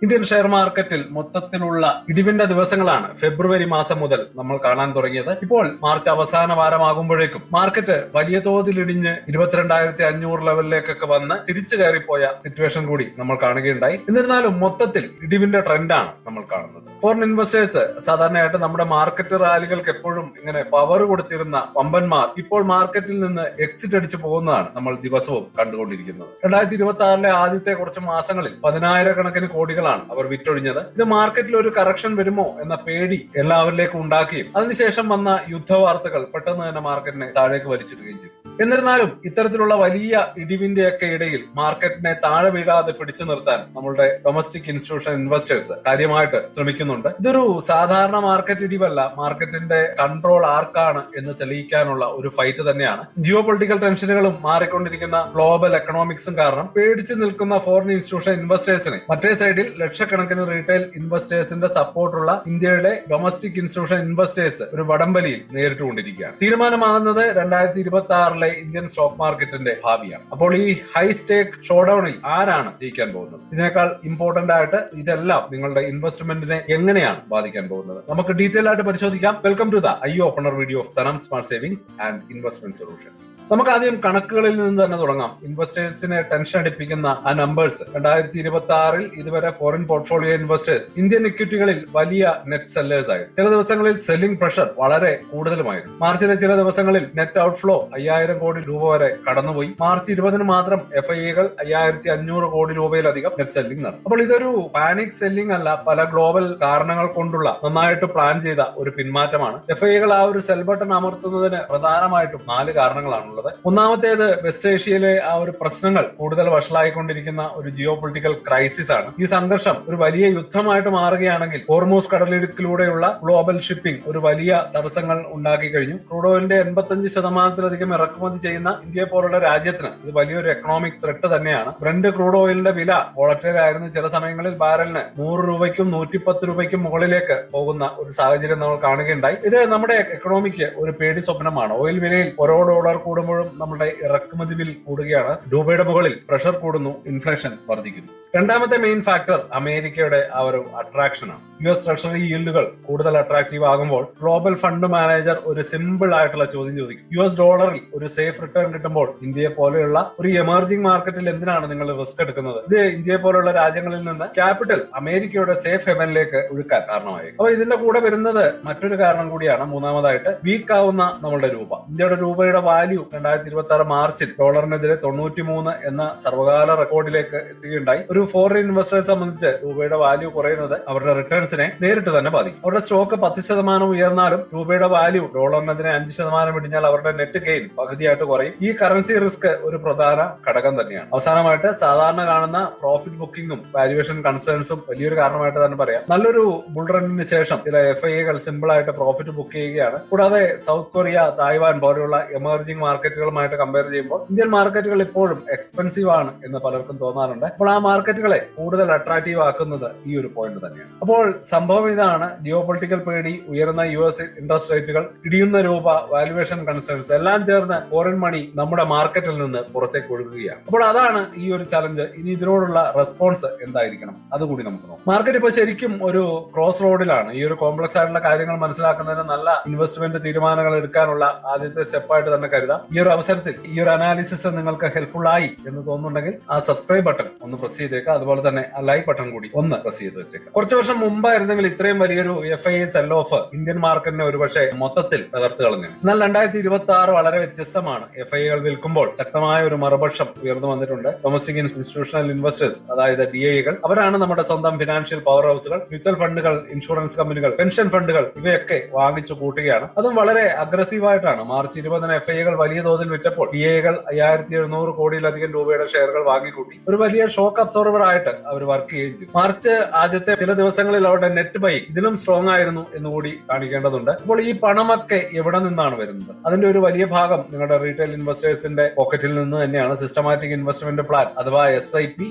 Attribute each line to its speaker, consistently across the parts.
Speaker 1: Indian share മാർക്കറ്റിൽ മൊത്തത്തിലുള്ള ഇടിവിന്റെ ദിവസങ്ങളാണ് ഫെബ്രുവരി മാസം മുതൽ നമ്മൾ കാണാൻ തുടങ്ങിയത്. ഇപ്പോൾ മാർച്ച് അവസാന വാരമാകുമ്പോഴേക്കും മാർക്കറ്റ് വലിയ തോതിൽ ഇടിഞ്ഞ് 22,500 ലെവലിലേക്കൊക്കെ വന്ന് തിരിച്ചു കയറിപ്പോയ സിറ്റുവേഷൻ കൂടി നമ്മൾ കാണുകയുണ്ടായി. എന്നിരുന്നാലും മൊത്തത്തിൽ ഇടിവിന്റെ ട്രെൻഡാണ് നമ്മൾ കാണുന്നത്. ഫോറിൻ ഇൻവെസ്റ്റേഴ്സ് സാധാരണയായിട്ട് നമ്മുടെ മാർക്കറ്റ് റാലികൾക്ക് എപ്പോഴും ഇങ്ങനെ പവർ കൊടുത്തിരുന്ന വമ്പന്മാർ ഇപ്പോൾ മാർക്കറ്റിൽ നിന്ന് എക്സിറ്റ് അടിച്ചു പോകുന്നതാണ് നമ്മൾ ദിവസവും കണ്ടുകൊണ്ടിരിക്കുന്നത്. 2026 ആദ്യത്തെ കുറച്ച് മാസങ്ങളിൽ 10,000 കോടികളാണ് അവർ വിറ്റൊഴിഞ്ഞത്. ഇത് മാർക്കറ്റിൽ ഒരു കറക്ഷൻ വരുമോ എന്ന പേടി എല്ലാവരിലേക്കും ഉണ്ടാക്കുകയും അതിനുശേഷം വന്ന യുദ്ധവാർത്തകൾ പെട്ടെന്ന് തന്നെ മാർക്കറ്റിനെ താഴേക്ക് വലിച്ചിടുകയും ചെയ്തു. എന്നിരുന്നാലും ഇത്തരത്തിലുള്ള വലിയ ഇടിവിന്റെയൊക്കെ ഇടയിൽ മാർക്കറ്റിനെ താഴെ വീഴാതെ പിടിച്ചു നിർത്താൻ നമ്മളുടെ ഡൊമസ്റ്റിക് ഇൻസ്റ്റിറ്റ്യൂഷൻ ഇൻവെസ്റ്റേഴ്സ് കാര്യമായിട്ട് ശ്രമിക്കുന്നുണ്ട്. ഇതൊരു സാധാരണ മാർക്കറ്റ് ഇടിവല്ല, മാർക്കറ്റിന്റെ കൺട്രോൾ ആർക്കാണ് എന്ന് തെളിയിക്കാനുള്ള ഒരു ഫൈറ്റ് തന്നെയാണ്. ജിയോ പൊളിറ്റിക്കൽ ടെൻഷനുകളും മാറിക്കൊണ്ടിരിക്കുന്ന ഗ്ലോബൽ എക്കണോമിക്സും കാരണം പേടിച്ചു നിൽക്കുന്ന ഫോറിൻ ഇൻസ്റ്റിറ്റ്യൂഷൻ ഇൻവെസ്റ്റേഴ്സിനെ മറ്റേ സൈഡിൽ ലക്ഷക്കണക്കിന് റീറ്റെയിൽ ഇൻവെസ്റ്റേഴ്സിന്റെ സപ്പോർട്ടുള്ള ഇന്ത്യയുടെ ഡൊമസ്റ്റിക് ഇൻസ്റ്റിറ്റ്യൂഷൻ ഇൻവെസ്റ്റേഴ്സ് ഒരു വടംവലിയിൽ നേരിട്ടുകൊണ്ടിരിക്കുകയാണ്. തീരുമാനമാകുന്നത് 2026 ഇന്ത്യൻ സ്റ്റോക്ക് മാർക്കറ്റിന്റെ ഭാവിയാണ്. അപ്പോൾ ഈ ഹൈ സ്റ്റേക്ക് ഷോഡൌണിൽ ആരാണ് ജയിക്കാൻ പോകുന്നത്? ഇതിനേക്കാൾ ഇമ്പോർട്ടന്റ് ആയിട്ട് ഇതെല്ലാം നിങ്ങളുടെ ഇൻവെസ്റ്റ്മെന്റിനെ എങ്ങനെയാണ് ബാധിക്കാൻ പോകുന്നത്? നമുക്ക് ഡീറ്റെയിൽ ആയിട്ട് പരിശോധിക്കാം. Welcome to the eye opener video of Thanam smart savings and investment solutions. നമുക്ക് ആദ്യം കണക്കുകളിൽ നിന്ന് തന്നെ തുടങ്ങാം. ഇൻവെസ്റ്റേഴ്സിനെ ടെൻഷൻ അടിപ്പിക്കുന്ന ആ നമ്പേഴ്സ്. 2026 ഇതുവരെ ഫോറിൻ പോർട്ട്ഫോളിയോ ഇൻവെസ്റ്റേഴ്സ് ഇന്ത്യൻ ഇക്വിറ്റികളിൽ വലിയ നെറ്റ് സെല്ലേഴ്സ് ആയിരുന്നു. ചില ദിവസങ്ങളിൽ സെല്ലിംഗ് പ്രഷർ വളരെ കൂടുതലുമായിരുന്നു. മാർച്ചിലെ ചില ദിവസങ്ങളിൽ നെറ്റ് ഔട്ട്ഫ്ലോ 5,000 കോടി രൂപ വരെ കടന്നുപോയി. മാർച്ച് 20 മാത്രം FIAകൾ 5,500 കോടി രൂപയിലധികം നെറ്റ് സെല്ലിംഗ് നടന്നു. അപ്പോൾ ഇതൊരു പാനിക് സെല്ലിംഗ് അല്ല, പല ഗ്ലോബൽ കാരണങ്ങൾ കൊണ്ടുള്ള നന്നായിട്ട് പ്ലാൻ ചെയ്ത ഒരു പിന്മാറ്റമാണ്. FIAകൾ ആ ഒരു സെൽ ബട്ടൺ അമർത്തുന്നതിന് പ്രധാനമായിട്ടും 4 കാരണങ്ങളാണുള്ളത്. ഒന്നാമത്തേത് വെസ്റ്റ് ഏഷ്യയിലെ ആ ഒരു പ്രശ്നങ്ങൾ കൂടുതൽ വഷളായിക്കൊണ്ടിരിക്കുന്ന ഒരു ജിയോ പൊളിറ്റിക്കൽ ക്രൈസിസ് ആണ്. ഈ സംഘർഷം ഒരു വലിയ യുദ്ധമായിട്ട് മാറുകയാണെങ്കിൽ ഹോർമൂസ് കടലിടുക്കിലൂടെയുള്ള ഗ്ലോബൽ ഷിപ്പിംഗ് ഒരു വലിയ തടസ്സങ്ങൾ ഉണ്ടാക്കി കഴിഞ്ഞു. ക്രൂഡ് ഓയിലിന്റെ 85% ഇറക്കുമതി ചെയ്യുന്ന ഇന്ത്യയെ പോലുള്ള രാജ്യത്തിന് ഇത് വലിയൊരു എക്കണോമിക് ത്രെട്ട് തന്നെയാണ്. ബ്രന്റ് ക്രൂഡ് ഓയിലിന്റെ വില വോളറ്റൈൽ ആയിരുന്നു. ചില സമയങ്ങളിൽ ബാരലിന് 100 രൂപയ്ക്കും 110 രൂപയ്ക്കും മുകളിലേക്ക് പോകുന്ന ഒരു സാഹചര്യം നമ്മൾ കാണുകയുണ്ടായി. ഇത് നമ്മുടെ എക്കണോമിക്ക് ഒരു പേടി സ്വപ്നമാണ്. ഓയിൽ വിലയിൽ ഓരോ ഡോളർ കൂടുമ്പോഴും നമ്മുടെ ഇറക്കുമതി ബിൽ കൂടുകയാണ്. രൂപയുടെ മുകളിൽ പ്രഷർ കൂടുന്നു, ഇൻഫ്ലേഷൻ വർദ്ധിക്കുന്നു. രണ്ടാമത്തെ മെയിൻ ഫാക്ടർ അമേരിക്കയുടെ ആ ഒരു അട്രാക്ഷനാണ്. US ട്രഷറി ഈൽഡുകൾ കൂടുതൽ അട്രാക്റ്റീവ് ആകുമ്പോൾ ഗ്ലോബൽ ഫണ്ട് മാനേജർ ഒരു സിമ്പിൾ ആയിട്ടുള്ള ചോദ്യം ചോദിക്കും. US ഡോളറിൽ ഒരു സേഫ് റിട്ടേൺ കിട്ടുമ്പോൾ ഇന്ത്യയെ പോലെയുള്ള ഒരു എമർജിംഗ് മാർക്കറ്റിൽ എന്തിനാണ് നിങ്ങൾ റിസ്ക് എടുക്കുന്നത്? ഇത് ഇന്ത്യയെ പോലെയുള്ള രാജ്യങ്ങളിൽ നിന്ന് ക്യാപിറ്റൽ അമേരിക്കയുടെ സേഫ് ഹെവനിലേക്ക് ഒഴുക്കാൻ കാരണമായി. അപ്പൊ ഇതിന്റെ കൂടെ വരുന്നത് മറ്റൊരു കാരണം കൂടിയാണ്. മൂന്നാമതായിട്ട് വീക്ക് ആവുന്ന നമ്മളുടെ രൂപ. ഇന്ത്യയുടെ രൂപയുടെ വാല്യൂ 2026 മാർച്ചിൽ ഡോളറിനെതിരെ 93 എന്ന സർവകാല റെക്കോർഡിലേക്ക് എത്തുകയുണ്ടായി. ഒരു ഫോറിൻ ഇൻവെസ്റ്ററെ സംബന്ധിച്ച് രൂപയുടെ വാല്യൂ കുറയുന്നത് അവരുടെ റിട്ടേൺസിനെ നേരിട്ട് തന്നെ ബാധിക്കും. അവരുടെ സ്റ്റോക്ക് 10% ഉയർന്നാലും രൂപയുടെ വാല്യൂ ഡോളറിനെതിരെ 5% ഇടിഞ്ഞാൽ അവരുടെ നെറ്റ് ഗെയിൻ പകുതിയായിട്ട് കുറയും. ഈ കറൻസി റിസ്ക് ഒരു പ്രധാന ഘടകം തന്നെയാണ്. അവസാനമായിട്ട് സാധാരണ കാണുന്ന പ്രോഫിറ്റ് ബുക്കിംഗും വാല്യുവേഷൻ കൺസേൺസും വലിയൊരു കാരണമായിട്ട് തന്നെ പറയാം. നല്ലൊരു ബുൾ റണ്ണിന് ശേഷം ചില FIAകൾ സിമ്പിൾ ആയിട്ട് പ്രോഫിറ്റ് ബുക്ക് ചെയ്യുകയാണ്. കൂടാതെ സൗത്ത് കൊറിയ, തായ്വാൻ പോലെയുള്ള എമർജിംഗ് മാർക്കറ്റുകളുമായിട്ട് കമ്പയർ ചെയ്യുമ്പോൾ ഇന്ത്യൻ മാർക്കറ്റുകൾ ഇപ്പോഴും എക്സ്പെൻസീവ് ആണ് എന്ന് പലർക്കും തോന്നാറുണ്ട്. അപ്പോൾ ആ മാർക്കറ്റുകളെ കൂടുതൽ അട്രാക്റ്റീവ് ആക്കുന്നത് ഈ ഒരു പോയിന്റ് തന്നെയാണ്. അപ്പോൾ സംഭവം ഇതാണ്. ജിയോ പൊളിറ്റിക്കൽ പേടി, ഉയർന്ന US ഇൻട്രസ്റ്റ് റേറ്റുകൾ, ഇടിയുന്ന രൂപ, വാല്യുവേഷൻ കൺസേൺസ് എല്ലാം ചേർന്ന് ഫോറിൻ മണി നമ്മുടെ മാർക്കറ്റിൽ നിന്ന് പുറത്തേക്ക് ഒഴുകുകയാണ്. അപ്പോൾ അതാണ് ഈ ഒരു ചലഞ്ച്. ഇനി ഇതിനോടുള്ള റെസ്പോൺസ് എന്തായിരിക്കണം അതുകൂടി നമുക്ക് നോക്കാം. മാർക്കറ്റ് ഇപ്പോൾ ശരിക്കും ഒരു ക്രോസ് റോഡിലാണ്. ഈ ഒരു കോംപ്ലക്സ് ആയിട്ടുള്ള കാര്യങ്ങൾ മനസ്സിലാക്കുന്നതിന് നല്ല ഇൻവെസ്റ്റ്മെന്റ് തീരുമാനങ്ങൾ എടുക്കാനുള്ള ആദ്യത്തെ സ്റ്റെപ്പായിട്ട് തന്നെ കരുതാം. ഈ ഒരു അവസരത്തിൽ ഈ ഒരു അനാലിസിസ് നിങ്ങൾക്ക് ഹെൽപ്ഫുൾ ആയി എന്ന് തോന്നുന്നുണ്ടെങ്കിൽ ആ സബ്സ്ക്രൈബ് ബട്ടൺ ഒന്ന് പ്രസ് ചെയ്തേക്കാം. അതുപോലെ തന്നെ ആ ലൈക്ക് ബട്ടൺ കൂടി ഒന്ന് പ്രസ് ചെയ്ത് വെച്ചേക്കാം. കുറച്ചു വർഷം മുമ്പായിരുന്നെങ്കിൽ ഇത്രയും വലിയൊരു FIA സെൽ ഓഫ് ഇന്ത്യൻ മാർക്കറ്റിനെ ഒരുപക്ഷെ മൊത്തത്തിൽ തകർത്ത് കളഞ്ഞു. എന്നാൽ 2026 വളരെ വ്യത്യസ്തമാണ്. FIAകൾ വിൽക്കുമ്പോൾ ശക്തമായ ഒരു മറുപക്ഷം ഉയർന്നു വന്നിട്ടുണ്ട്. ഡൊമസ്റ്റിക് ഇൻസ്റ്റിറ്റ്യൂഷണൽ ഇൻവെസ്റ്റേഴ്സ്, അതായത് DIAകൾ, അവരാണ് നമ്മുടെ സ്വന്തം ഫിനാൻഷ്യൽ പവർ ഹൗസുകൾ, മ്യൂച്വൽ ഫണ്ടുകൾ, ഇൻഷുറൻസ് കമ്പനികൾ, പെൻഷൻ ഫണ്ടുകൾ ഇവയൊക്കെ വാങ്ങിച്ചു കൂട്ടുകയാണ്. അതും വളരെ അഗ്രസീവായിട്ടാണ്. മാർച്ച് 20 FIAകൾ വലിയ തോതിൽ വിറ്റപ്പോൾ DIAകൾ 5,700 കോടിയിലധികം രൂപയുടെ ഷെയറുകൾ വാങ്ങിക്കൂട്ടി. ഒരു വലിയ ഷോക്ക് അബ്സോർവർ ആയിട്ട് അവർ വർക്ക് ചെയ്യുകയും ചെയ്തു. മാർച്ച് ആദ്യത്തെ ചില ദിവസങ്ങളിൽ അവരുടെ നെറ്റ് ബൈ ഇതിലും സ്ട്രോങ് ആയിരുന്നു എന്നുകൂടി കാണിക്കേണ്ടതുണ്ട്. അപ്പോൾ ഈ പണമൊക്കെ എവിടെ നിന്നാണ് വരുന്നത്? അതിന്റെ ഒരു വലിയ ഭാഗം നിങ്ങളുടെ റീറ്റെയിൽ ഇൻവെസ്റ്റേഴ്സിന്റെ പോക്കറ്റിൽ നിന്ന് തന്നെയാണ്. സിസ്റ്റമാറ്റിക് ഇൻവെസ്റ്റ്മെന്റ് പ്ലാൻ അഥവാ SIP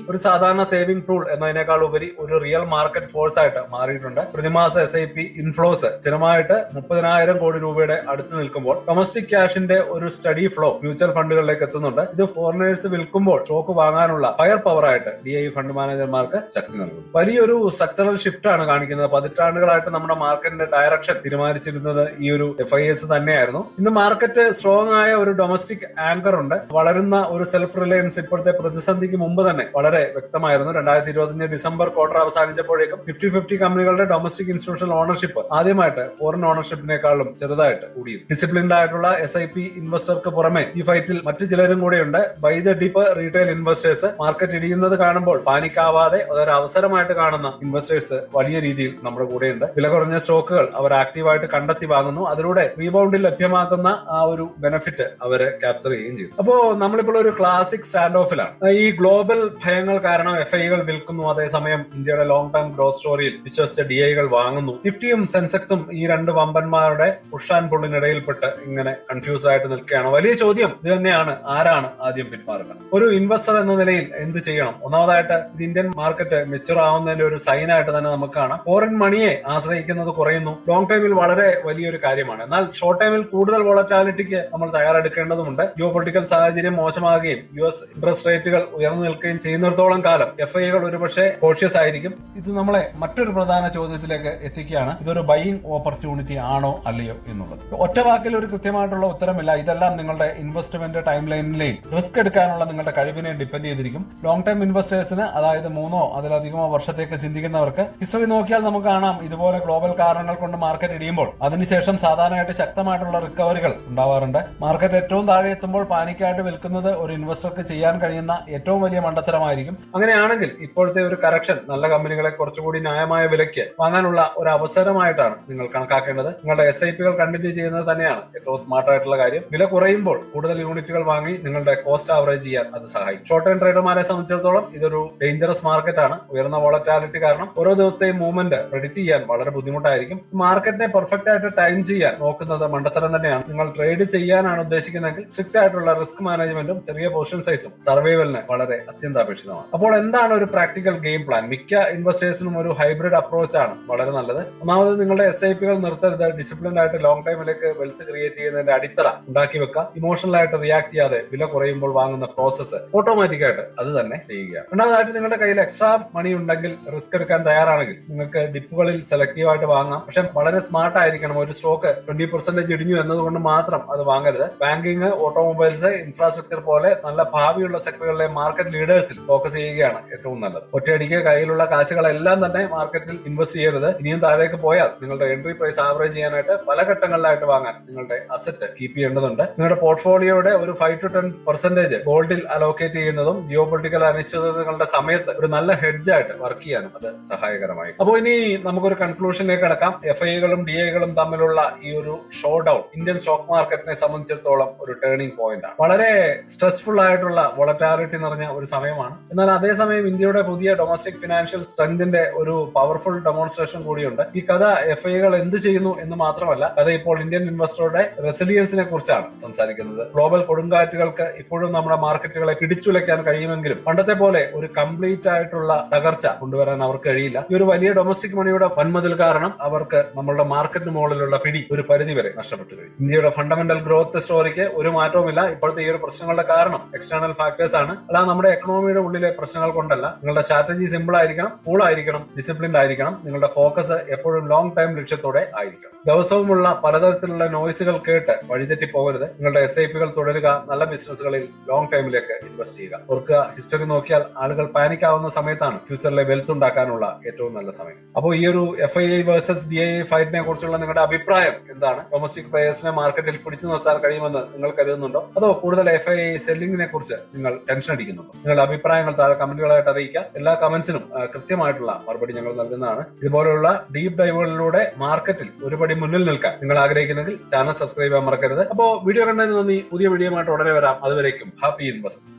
Speaker 1: ഒരു സാധാരണ സേവിംഗ് ടൂൾ എന്നതിനേക്കാൾ ഉപരി ഒരു റിയൽ മാർക്കറ്റ് ഫോഴ്സ് ആയിട്ട് മാറിയിട്ടുണ്ട്. പ്രതിമാസ SIP ഇൻഫ്ലോസ് സ്ഥിരമായിട്ട് 30,000 കോടി രൂപയുടെ അടുത്ത് നിൽക്കുമ്പോൾ ഡൊമസ്റ്റിക് ക്യാഷിന്റെ ഒരു സ്റ്റഡി ഫ്ലോ മ്യൂച്വൽ ഫണ്ടുകളിലേക്ക് എത്തുന്നുണ്ട്. ഇത് ഫോറിനേഴ്സ് വിൽക്കുമ്പോൾ സ്റ്റോക്ക് വാങ്ങാനുള്ള ഫയർ പവർ ആയിട്ട് DI ഫണ്ട് മാനേജർമാർക്ക് ശക്തി നൽകുന്നു. വലിയൊരു സ്ട്രക്ചറൽ ഷിഫ്റ്റ് ആണ് കാണിക്കുന്നത്. പതിറ്റാണ്ടുകളായിട്ട് നമ്മുടെ മാർക്കറ്റിന്റെ ഡയറക്ഷൻ തീരുമാനിച്ചിരുന്നത് ഈ ഒരു FIS തന്നെയായിരുന്നു. ഇന്ന് മാർക്കറ്റ് സ്ട്രോങ് ആയ ഒരു ഡൊമസ്റ്റിക് ആങ്കർ ഉണ്ട്. വളരുന്ന ഒരു സെൽഫ് റിലയൻസ് ഇപ്പോഴത്തെ പ്രതിസന്ധിക്ക് മുമ്പ് തന്നെ വളരെ വ്യക്തമായിരുന്നു. 2025 ഡിസംബർ ക്വാർട്ടർ അവസാനിച്ചപ്പോഴേക്കും 50-50 കമ്പനികളുടെ ഡൊമസ്റ്റിക് ഇൻസ്റ്റിറ്റ്യൂഷണൽ ഓണർഷിപ്പ് ആദ്യമായിട്ട് ഫോറിൻ ഓണർഷിപ്പിനേക്കാളും ചെറുതായിട്ട് കൂടിയിരുന്നു. ഡിസിപ്ലിൻഡ് ആയിട്ടുള്ള SIP ഇൻവെസ്റ്റർക്ക് പുറമെ ഈ ഫൈറ്റിൽ മറ്റു ചിലരും കൂടെയുണ്ട്. Buy the dip retail investors. Market ഇടിയുന്നത് കാണുമ്പോൾ പാനിക്കാവാതെ അതൊരു അവസരമായിട്ട് കാണുന്ന ഇൻവെസ്റ്റേഴ്സ് വലിയ രീതിയിൽ നമ്മുടെ കൂടെയുണ്ട്. വില കുറഞ്ഞ സ്റ്റോക്കുകൾ അവർ ആക്റ്റീവായിട്ട് കണ്ടെത്തി വാങ്ങുന്നു. അതിലൂടെ റീബൗണ്ടിൽ ലഭ്യമാക്കുന്ന ആ ഒരു ബെനിഫിറ്റ് അവരെ ക്യാപ്ചർ ചെയ്യുകയും ചെയ്യും. അപ്പോ നമ്മളിപ്പോൾ ഒരു ക്ലാസിക് സ്റ്റാൻഡ് ഓഫിലാണ്. ഈ ഗ്ലോബൽ ഭയങ്ങൾ കാരണം FIകൾ വിൽക്കുന്നു, അതേസമയം ഇന്ത്യയുടെ ലോങ് ടേം ഗ്രോത്ത് സ്റ്റോറിയിൽ വിശ്വസിച്ച DIകൾ വാങ്ങുന്നു. നിഫ്റ്റിയും സെൻസെക്സും ഈ രണ്ട് വമ്പന്മാരുടെ പുഷ് ആൻഡ് പുള്ളിനിടയിൽപ്പെട്ട് ഇങ്ങനെ കൺഫ്യൂസ് ആയിട്ട് നിൽക്കുകയാണ്. വലിയ ചോദ്യം ഇത് തന്നെയാണ്, ആരാണ് ആദ്യം പിന്മാറുന്നത്? ഒരു ഇൻവെസ്റ്റർ എന്ന നിലയിൽ എന്ത് ചെയ്യണം? ഒന്നാമതായിട്ട് ഇത് ഇന്ത്യൻ മാർക്കറ്റ് മെച്ചുവർ ആവുന്നതിന്റെ ഒരു സൈൻ ആയിട്ട് തന്നെ നമുക്ക് കാണാം. ഫോറിൻ മണിയെ ആശ്രയിക്കുന്നത് കുറയുന്നു. ലോങ് ടൈമിൽ വളരെ വലിയൊരു കാര്യമാണ്. എന്നാൽ ഷോർട്ട് ടൈമിൽ കൂടുതൽ വോളറ്റാലിറ്റിക്ക് നമ്മൾ തയ്യാറെടുക്കേണ്ടതുണ്ട്. ജിയോ പൊളിറ്റിക്കൽ സാഹചര്യം മോശമാകുകയും US ഇൻട്രസ്റ്റ് റേറ്റുകൾ ഉയർന്നു നിൽക്കുകയും ചെയ്യുന്നിടത്തോളം കാലം FIകൾ ഒരുപക്ഷെ കോഷ്യസ് ആയിരിക്കും. ഇത് നമ്മളെ മറ്റൊരു പ്രധാന ചോദ്യത്തിലേക്ക് എത്തിക്കുകയാണ്. ഇതൊരു ബൈയിങ് ഓപ്പർച്യൂണിറ്റി ആണോ അല്ലയോ എന്നുള്ളത്. ഒറ്റ വാക്കിൽ ഒരു കൃത്യമായിട്ടുള്ള ഉത്തരമില്ല. ഇതെല്ലാം നിങ്ങളുടെ ഇൻവെസ്റ്റ്മെന്റ് ടൈം ലൈനിലെയും റിസ്ക് എടുക്കാനുള്ള നിങ്ങളുടെ കഴിവിനെ ഡിപ്പെൻഡ് ചെയ്തിരിക്കും. ലോങ് ടൈം ഇൻവെസ്റ്റേഴ്സിന്, അതായത് 3 അതിലധികമോ വർഷത്തേക്ക് ചിന്തിക്കുന്നവർക്ക് ഹിസ്റ്ററി നോക്കിയാൽ നമുക്ക് കാണാം, ഇതുപോലെ ഗ്ലോബൽ കാരണങ്ങൾ കൊണ്ട് മാർക്കറ്റ് ഇടിയുമ്പോൾ അതിനുശേഷം സാധാരണയായിട്ട് ശക്തമായിട്ടുള്ള റിക്കവറികൾ ഉണ്ടാവാറുണ്ട്. മാർക്കറ്റ് ഏറ്റവും താഴെ എത്തുമ്പോൾ പാനിക്കായിട്ട് വിൽക്കുന്നത് ഒരു ഇൻവെസ്റ്റർക്ക് ചെയ്യാൻ കഴിയുന്ന ഏറ്റവും വലിയ മണ്ടത്തരമായിരിക്കും. അങ്ങനെയാണെങ്കിൽ ഇപ്പോഴത്തെ ഒരു കറക്ഷൻ നല്ല കമ്പനികളെ കുറച്ചുകൂടി ന്യായമായ വിലയ്ക്ക് വാങ്ങാനുള്ള ഒരു അവസരമായിട്ടാണ് നിങ്ങൾ കണക്കാക്കേണ്ടത്. നിങ്ങളുടെ SIPകൾ കണ്ടിന്യൂ ചെയ്യുന്നത് തന്നെയാണ് ഏറ്റവും സ്മാർട്ട് ആയിട്ടുള്ള കാര്യം. വില കുറയുമ്പോൾ കൂടുതൽ യൂണിറ്റുകൾ വാങ്ങി നിങ്ങളുടെ കോസ്റ്റ് ആവറേജ് ചെയ്യാൻ അത് സഹായിക്കും. ഷോർട്ട് ടൈം ട്രേഡർമാരെ സംബന്ധിച്ചിടത്തോളം ഇതൊരു ഡേഞ്ചറസ് മാർക്കറ്റ് ആണ്. ഉയർന്ന വോളറ്റാലിറ്റി കാരണം ഓരോ ദിവസത്തെയും മൂവ്മെന്റ് പ്രെഡിക്റ്റ് ചെയ്യാൻ വളരെ ബുദ്ധിമുട്ടായിരിക്കും. മാർക്കറ്റിനെ പെർഫെക്റ്റ് ആയിട്ട് ടൈം ചെയ്യാൻ നോക്കുന്നത് മണ്ടത്തരം തന്നെയാണ്. നിങ്ങൾ ട്രേഡ് ചെയ്യാനാണ് ഉദ്ദേശിക്കുന്നതെങ്കിൽ സ്ട്രിക്റ്റ് ആയിട്ടുള്ള റിസ്ക് മാനേജ്മെന്റും ചെറിയ പൊസിഷൻ സൈസും സർവൈവലിന് വളരെ അത്യന്താപേക്ഷിതമാണ്. അപ്പോൾ എന്താണ് ഒരു പ്രാക്ടിക്കൽ ഗെയിം പ്ലാൻ? മിക്ക ഇൻവെസ്റ്റേഴ്സിനും ഒരു ഹൈബ്രിഡ് അപ്രോച്ച് ആണ് വളരെ നല്ലത്. ഒന്നാമത് നിങ്ങളുടെ SIPകൾ നിർത്തരുത്. ഡിസിപ്ലിൻഡ് ആയിട്ട് ലോങ് ടൈമിലേക്ക് വെൽത്ത് ക്രിയേറ്റ് ചെയ്യുന്നതിന്റെ അടിത്തറ ഉണ്ടാക്കി വെക്കുക. ഇമോഷണൽ ആയിട്ട് റിയാക്ട് ചെയ്യാതെ വില കുറയുമ്പോൾ വാങ്ങുന്ന പ്രോസസ്സ് ഓട്ടോമാറ്റിക് ആയിട്ട് അത് തന്നെ ചെയ്യുക. രണ്ടാമതായിട്ട് നിങ്ങളുടെ കയ്യിൽ എക്സ്ട്രാ മണി ഉണ്ടെങ്കിൽ, റിസ്ക് എടുക്കാൻ തയ്യാറാണെങ്കിൽ നിങ്ങൾക്ക് ഡിപ്പുകളിൽ സെലക്റ്റീവ് ആയിട്ട് വാങ്ങാം. പക്ഷെ വളരെ സ്മാർട്ട് ആയിരിക്കണം. ഒരു സ്റ്റോക്ക് 20% ഇടിഞ്ഞു എന്നതുകൊണ്ട് മാത്രം അത് വാങ്ങരുത്. ബാങ്കിങ്, ഓട്ടോമൊബൈൽസ്, ഇൻഫ്രാസ്ട്രക്ചർ പോലെ നല്ല ഭാവിയുള്ള സെക്ടറുകളിലെ മാർക്കറ്റ് ലീഡേഴ്സിൽ ഫോക്കസ് ചെയ്യുകയാണ് ഏറ്റവും നല്ലത്. ഒറ്റയടിക്ക് കയ്യിലുള്ള കാശുകളെല്ലാം തന്നെ മാർക്കറ്റിൽ ഇൻവെസ്റ്റ് ചെയ്യരുത്. ഇനിയും താഴേക്ക് പോയാൽ നിങ്ങളുടെ എൻട്രി പ്രൈസ് ആവറേജ് ചെയ്യാനായിട്ട് പല ഘട്ടങ്ങളിലായിട്ട് വാങ്ങാൻ നിങ്ങളുടെ അസറ്റ് കീപ്പ് ചെയ്യേണ്ടതുണ്ട്. നിങ്ങളുടെ പോർട്ട്ഫോളിയോയുടെ ഒരു 5-10% ഗോൾഡിൽ അലോക്കേറ്റ് ചെയ്യുന്നതും ജിയോ പൊളിറ്റിക്കൽ അനിശ്ചിതതകളുടെ സമയത്ത് ഒരു നല്ല ഹെഡ്ജ് ആയിട്ട് വർക്ക് ചെയ്യാനും അത് സഹായകരമായി. അപ്പോൾ ഇനി നമുക്കൊരു കൺക്ലൂഷനിലേക്ക് കടക്കാം. FIകളും DIകളും തമ്മിലുള്ള ഈ ഒരു ഷോ ഡൗൺ ഇന്ത്യൻ സ്റ്റോക്ക് മാർക്കറ്റിനെ സംബന്ധിച്ചിടത്തോളം ഒരു ടേണിംഗ് പോയിന്റ് ആണ്. വളരെ സ്ട്രെസ്ഫുൾ ആയിട്ടുള്ള വോളറ്റാലിറ്റി നിറഞ്ഞ ഒരു സമയമാണ്. എന്നാൽ അതേസമയം ഇന്ത്യയുടെ പുതിയ ഡൊമസ്റ്റിക് ഫിനാൻഷ്യൽ സ്ട്രെങ്തിന്റെ ഒരു പവർഫുൾ ഡെമോൺസ്ട്രേഷൻ കൂടിയുണ്ട്. ഈ കഥ FIകൾ എന്ത് ചെയ്യുന്നു എന്ന് മാത്രമല്ല, കഥ ഇപ്പോൾ ഇന്ത്യൻ ഇൻവെസ്റ്ററുടെ റെസിലിയൻസിനെ കുറിച്ചാണ് സംസാരിക്കുന്നത്. ഗ്ലോബൽ കൊടുങ്കാറ്റുകൾക്ക് ഇപ്പോഴും നമ്മുടെ മാർക്കറ്റുകളെ പിടിച്ചുലയ്ക്കാൻ കഴിയുമെങ്കിലും പണ്ടത്തെ പോലെ ഒരു കംപ്ലീറ്റ് ആയിട്ടുള്ള തകർച്ച കൊണ്ടുവരാൻ അവർക്ക് കഴിയില്ല. ഈ ഒരു വലിയ ഡൊമസ്റ്റിക് മണിയുടെ വൻമതിൽ കാരണം അവർക്ക് നമ്മളുടെ മാർക്കറ്റിന് മുകളിലുള്ള പിടി ഒരു പരിധിവരെ നഷ്ടപ്പെട്ടു കഴിഞ്ഞു. ഇന്ത്യയുടെ ഫണ്ടമെന്റൽ ഗ്രോത്ത് സ്റ്റോറിക്ക് ഒരു മാറ്റവുമില്ല. ഇപ്പോഴത്തെ ഈ ഒരു പ്രശ്നങ്ങളുടെ കാരണം എക്സ്റ്റേണൽ ഫാക്ടേഴ്സ് ആണ്, അല്ലാതെ നമ്മുടെ എക്കണോമിയുടെ ഉള്ളിലെ പ്രശ്നങ്ങൾ കൊണ്ടല്ല. നിങ്ങളുടെ സ്ട്രാറ്റജി സിമ്പിൾ ആയിരിക്കണം, കൂൾ ആയിരിക്കണം, ഡിസിപ്ലിൻഡ് ആയിരിക്കണം. നിങ്ങളുടെ ഫോക്കസ് എപ്പോഴും ലോങ് ടൈം ലക്ഷ്യത്തോടെ ആയിരിക്കണം. ദിവസവുമുള്ള പലതരത്തിലുള്ള നോയ്സുകൾ കേട്ട് വഴിതെറ്റി പോകരുത്. നിങ്ങളുടെ SIPകൾ തുടരുക. നല്ല ബിസിനസ്സുകളിൽ ലോങ് ടൈമിലേക്ക് ഇൻവെസ്റ്റ് ചെയ്യുക. ഓർക്കുക, ഹിസ്റ്ററി നോക്കിയാൽ ആളുകൾ പാനിക് ആവുന്ന സമയത്താണ് ഫ്യൂച്ചറിലെ വെൽത്ത് ഉണ്ടാക്കാനുള്ള ഏറ്റവും നല്ല സമയം. അപ്പോൾ ഈ ഒരു FII വേഴ്സസ് DII ഫൈറ്റിനെ കുറിച്ചുള്ള നിങ്ങളുടെ അഭിപ്രായം എന്താണ്? ഡൊമസ്റ്റിക് പ്ലേയേഴ്സിനെ മാർക്കറ്റിൽ പിടിച്ചു നിർത്താൻ കഴിയുമെന്ന് നിങ്ങൾ കരുതുന്നുണ്ടോ? അതോ കൂടുതൽ FII സെല്ലിംഗിനെ കുറിച്ച് നിങ്ങൾ ടെൻഷൻ അടിക്കുന്നുണ്ടോ? നിങ്ങളുടെ അഭിപ്രായങ്ങൾ താഴെ കമന്റുകളായിട്ട് അറിയിക്കുക. എല്ലാ കമന്റ്സിനും കൃത്യമായിട്ടുള്ള മറുപടി ഞങ്ങൾ നൽകുന്നതാണ്. ഇതുപോലുള്ള ഡീപ് ഡൈവുകളിലൂടെ മാർക്കറ്റിൽ ഒരുപടി മുന്നിൽ നിൽക്കാൻ നിങ്ങൾ ആഗ്രഹിക്കുന്നെങ്കിൽ ചാനൽ സബ്സ്ക്രൈബ് ചെയ്യാൻ മറക്കരുത്. അപ്പോൾ വീഡിയോ കണ്ടതിന് നന്ദി. പുതിയ വീഡിയോയുമായിട്ട് ഉടനെ വരാം. അതുവരേക്കും ഹാപ്പി ഇൻവെസ്റ്റ്മെന്റ്.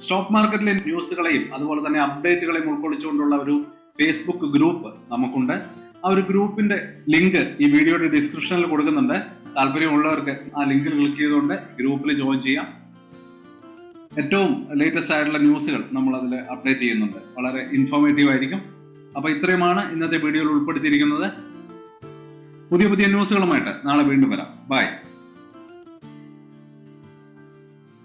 Speaker 1: സ്റ്റോക്ക് മാർക്കറ്റിലെ ന്യൂസുകളെയും അതുപോലെ തന്നെ അപ്ഡേറ്റുകളെയും ഉൾക്കൊള്ളിച്ചുകൊണ്ടുള്ള ഒരു ഫേസ്ബുക്ക് ഗ്രൂപ്പ് നമുക്കുണ്ട്. ആ ഒരു ഗ്രൂപ്പിന്റെ ലിങ്ക് ഈ വീഡിയോയുടെ ഡിസ്ക്രിപ്ഷനിൽ കൊടുക്കുന്നുണ്ട്. താല്പര്യമുള്ളവർക്ക് ആ ലിങ്കിൽ ക്ലിക്ക് ചെയ്തുകൊണ്ട് ഗ്രൂപ്പിൽ ജോയിൻ ചെയ്യാം. ഏറ്റവും ലേറ്റസ്റ്റ് ആയിട്ടുള്ള ന്യൂസുകൾ നമ്മൾ അതിൽ അപ്ഡേറ്റ് ചെയ്യുന്നുണ്ട്. വളരെ ഇൻഫോർമേറ്റീവ് ആയിരിക്കും. അപ്പോൾ ഇത്രയുമാണ് ഇന്നത്തെ വീഡിയോയിൽ ഉൾപ്പെടുത്തിയിരിക്കുന്നത്. പുതിയ ന്യൂസുകളുമായിട്ട് നാളെ വീണ്ടും വരാം. ബൈ.